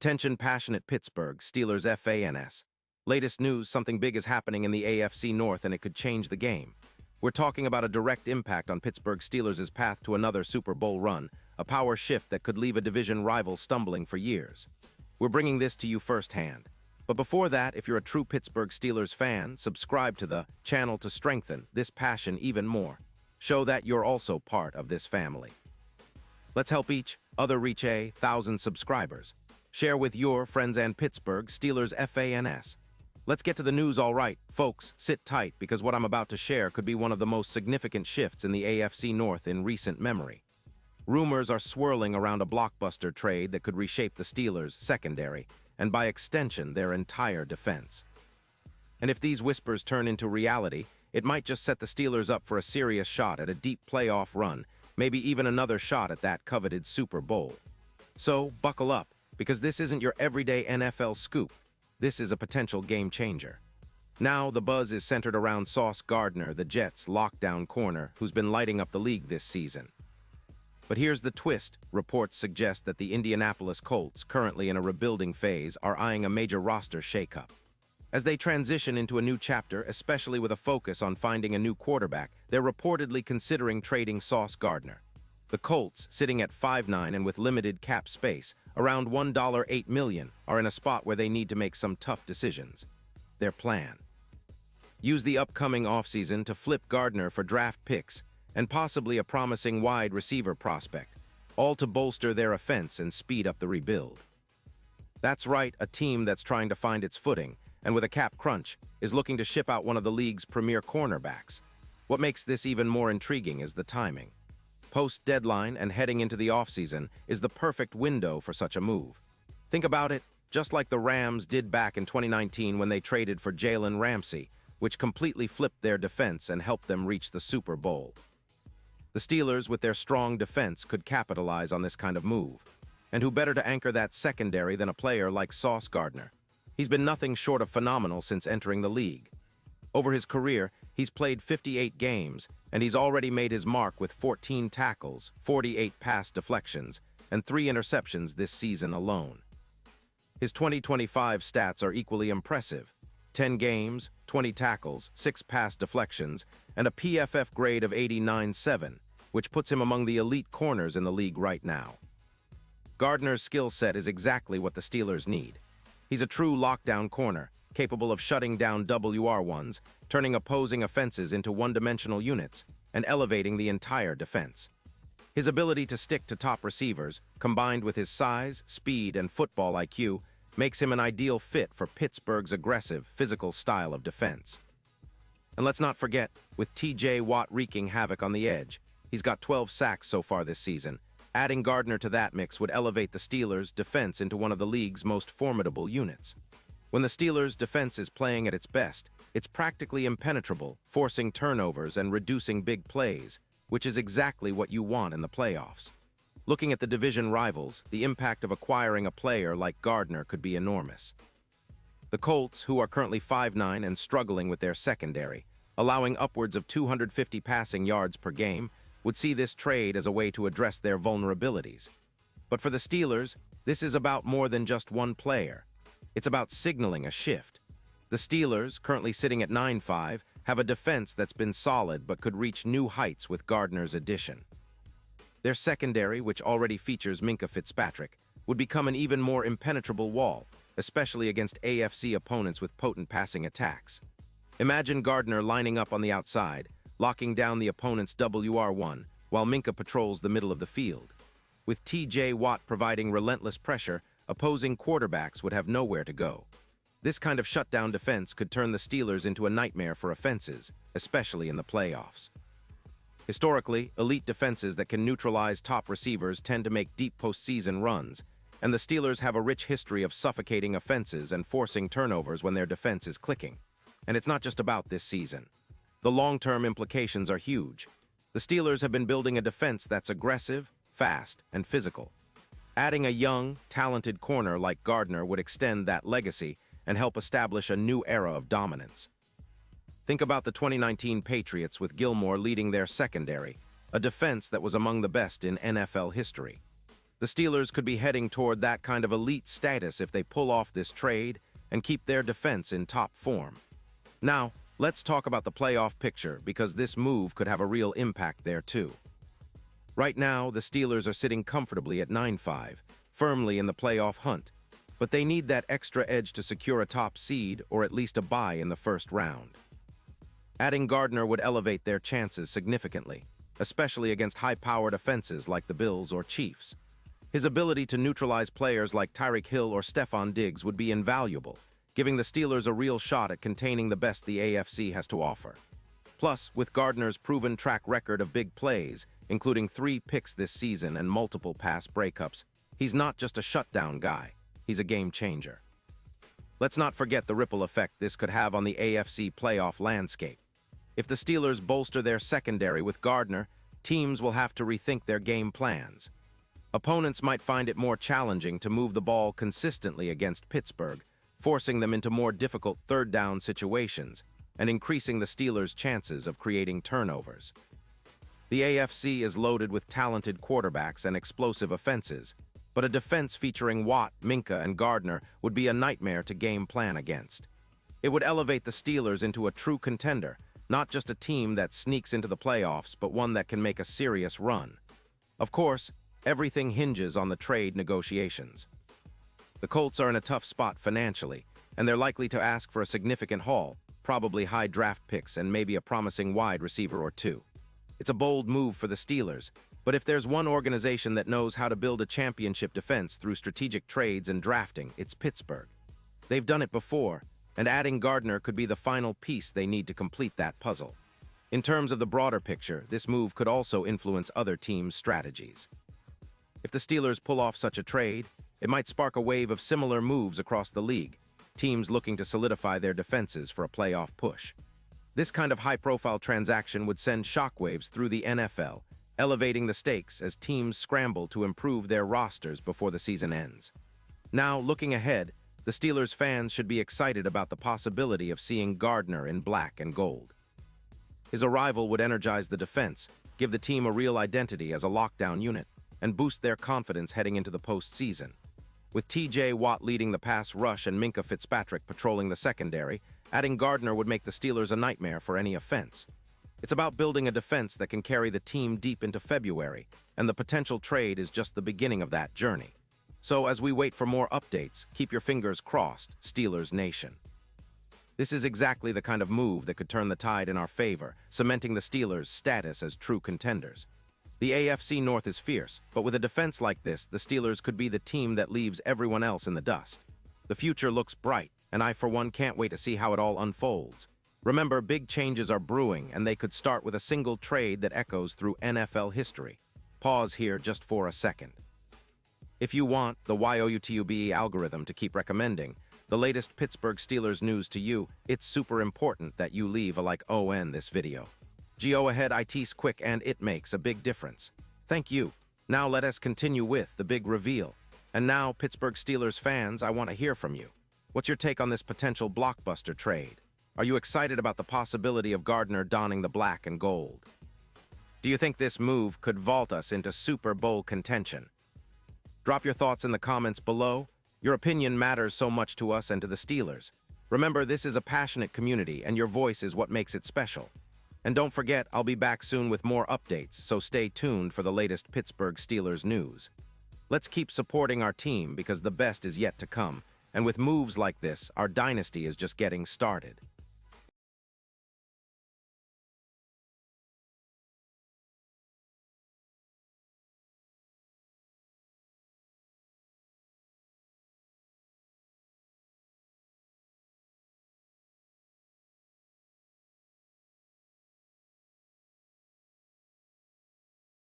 Attention passionate Pittsburgh Steelers fans. Latest news, something big is happening in the AFC North and it could change the game. We're talking about a direct impact on Pittsburgh Steelers' path to another Super Bowl run, a power shift that could leave a division rival stumbling for years. We're bringing this to you firsthand. But before that, if you're a true Pittsburgh Steelers fan, subscribe to the channel to strengthen this passion even more. Show that you're also part of this family. Let's help each other reach 1,000 subscribers. Share with your friends and Pittsburgh Steelers fans. Let's get to the news. All right, folks, sit tight because what I'm about to share could be one of the most significant shifts in the AFC North in recent memory. Rumors are swirling around a blockbuster trade that could reshape the Steelers' secondary, and by extension, their entire defense. And if these whispers turn into reality, it might just set the Steelers up for a serious shot at a deep playoff run, maybe even another shot at that coveted Super Bowl. So, buckle up, because this isn't your everyday NFL scoop. This is a potential game changer. Now, the buzz is centered around Sauce Gardner, the Jets' lockdown corner, who's been lighting up the league this season. But here's the twist. Reports suggest that the Indianapolis Colts, currently in a rebuilding phase, are eyeing a major roster shakeup. As they transition into a new chapter, especially with a focus on finding a new quarterback, they're reportedly considering trading Sauce Gardner. The Colts, sitting at 5'9" and with limited cap space, around $1.8 million, are in a spot where they need to make some tough decisions. Their plan: use the upcoming offseason to flip Gardner for draft picks and possibly a promising wide receiver prospect, all to bolster their offense and speed up the rebuild. That's right, a team that's trying to find its footing, and with a cap crunch, is looking to ship out one of the league's premier cornerbacks. What makes this even more intriguing is the timing. Post-deadline and heading into the offseason is the perfect window for such a move. Think about it, just like the Rams did back in 2019 when they traded for Jalen Ramsey, which completely flipped their defense and helped them reach the Super Bowl. The Steelers, with their strong defense, could capitalize on this kind of move. And who better to anchor that secondary than a player like Sauce Gardner? He's been nothing short of phenomenal since entering the league. Over his career, he's played 58 games, and he's already made his mark with 14 tackles, 48 pass deflections, and 3 interceptions this season alone. His 2025 stats are equally impressive: 10 games, 20 tackles, 6 pass deflections, and a PFF grade of 89.7, which puts him among the elite corners in the league right now. Gardner's skill set is exactly what the Steelers need. He's a true lockdown corner, capable of shutting down WR1s, turning opposing offenses into one-dimensional units, and elevating the entire defense. His ability to stick to top receivers, combined with his size, speed, and football IQ, makes him an ideal fit for Pittsburgh's aggressive, physical style of defense. And let's not forget, with TJ Watt wreaking havoc on the edge, he's got 12 sacks so far this season. Adding Gardner to that mix would elevate the Steelers' defense into one of the league's most formidable units. When the Steelers' defense is playing at its best, it's practically impenetrable, forcing turnovers and reducing big plays, which is exactly what you want in the playoffs. Looking at the division rivals, the impact of acquiring a player like Gardner could be enormous. The Colts, who are currently 5'9" and struggling with their secondary, allowing upwards of 250 passing yards per game, would see this trade as a way to address their vulnerabilities. But for the Steelers, this is about more than just one player. It's about signaling a shift. The Steelers, currently sitting at 9-5, have a defense that's been solid but could reach new heights with Gardner's addition. Their secondary, which already features Minkah Fitzpatrick, would become an even more impenetrable wall, especially against AFC opponents with potent passing attacks. Imagine Gardner lining up on the outside, locking down the opponent's WR1, while Minkah patrols the middle of the field. With TJ Watt providing relentless pressure, opposing quarterbacks would have nowhere to go. This kind of shutdown defense could turn the Steelers into a nightmare for offenses, especially in the playoffs. Historically, elite defenses that can neutralize top receivers tend to make deep postseason runs, and the Steelers have a rich history of suffocating offenses and forcing turnovers when their defense is clicking. And it's not just about this season. The long-term implications are huge. The Steelers have been building a defense that's aggressive, fast, and physical. Adding a young, talented corner like Gardner would extend that legacy and help establish a new era of dominance. Think about the 2019 Patriots with Gilmore leading their secondary, a defense that was among the best in NFL history. The Steelers could be heading toward that kind of elite status if they pull off this trade and keep their defense in top form. Now, let's talk about the playoff picture because this move could have a real impact there too. Right now, the Steelers are sitting comfortably at 9-5, firmly in the playoff hunt, but they need that extra edge to secure a top seed or at least a bye in the first round. Adding Gardner would elevate their chances significantly, especially against high-powered offenses like the Bills or Chiefs. His ability to neutralize players like Tyreek Hill or Stephon Diggs would be invaluable, giving the Steelers a real shot at containing the best the AFC has to offer. Plus, with Gardner's proven track record of big plays, including 3 picks this season and multiple pass breakups, he's not just a shutdown guy, he's a game changer. Let's not forget the ripple effect this could have on the AFC playoff landscape. If the Steelers bolster their secondary with Gardner, teams will have to rethink their game plans. Opponents might find it more challenging to move the ball consistently against Pittsburgh, forcing them into more difficult third-down situations and increasing the Steelers' chances of creating turnovers. The AFC is loaded with talented quarterbacks and explosive offenses, but a defense featuring Watt, Minka, and Gardner would be a nightmare to game plan against. It would elevate the Steelers into a true contender, not just a team that sneaks into the playoffs, but one that can make a serious run. Of course, everything hinges on the trade negotiations. The Colts are in a tough spot financially, and they're likely to ask for a significant haul, probably high draft picks and maybe a promising wide receiver or 2. It's a bold move for the Steelers, but if there's one organization that knows how to build a championship defense through strategic trades and drafting, it's Pittsburgh. They've done it before, and adding Gardner could be the final piece they need to complete that puzzle. In terms of the broader picture, this move could also influence other teams' strategies. If the Steelers pull off such a trade, it might spark a wave of similar moves across the league, teams looking to solidify their defenses for a playoff push. This kind of high-profile transaction would send shockwaves through the NFL, elevating the stakes as teams scramble to improve their rosters before the season ends. Now, looking ahead, the Steelers fans should be excited about the possibility of seeing Gardner in black and gold. His arrival would energize the defense, give the team a real identity as a lockdown unit, and boost their confidence heading into the postseason. With T.J. Watt leading the pass rush and Minka Fitzpatrick patrolling the secondary, adding Gardner would make the Steelers a nightmare for any offense. It's about building a defense that can carry the team deep into February, and the potential trade is just the beginning of that journey. So as we wait for more updates, keep your fingers crossed, Steelers Nation. This is exactly the kind of move that could turn the tide in our favor, cementing the Steelers' status as true contenders. The AFC North is fierce, but with a defense like this, the Steelers could be the team that leaves everyone else in the dust. The future looks bright, and I, for one, can't wait to see how it all unfolds. Remember, big changes are brewing, and they could start with a single trade that echoes through NFL history. Pause here just for a second. If you want the YOUTUBE algorithm to keep recommending the latest Pittsburgh Steelers news to you, it's super important that you leave a like on this video. Go ahead, it's quick and it makes a big difference. Thank you. Now let us continue with the big reveal. And now, Pittsburgh Steelers fans, I want to hear from you. What's your take on this potential blockbuster trade? Are you excited about the possibility of Gardner donning the black and gold? Do you think this move could vault us into Super Bowl contention? Drop your thoughts in the comments below. Your opinion matters so much to us and to the Steelers. Remember, this is a passionate community, and your voice is what makes it special. And don't forget, I'll be back soon with more updates, so stay tuned for the latest Pittsburgh Steelers news. Let's keep supporting our team because the best is yet to come, and with moves like this, our dynasty is just getting started.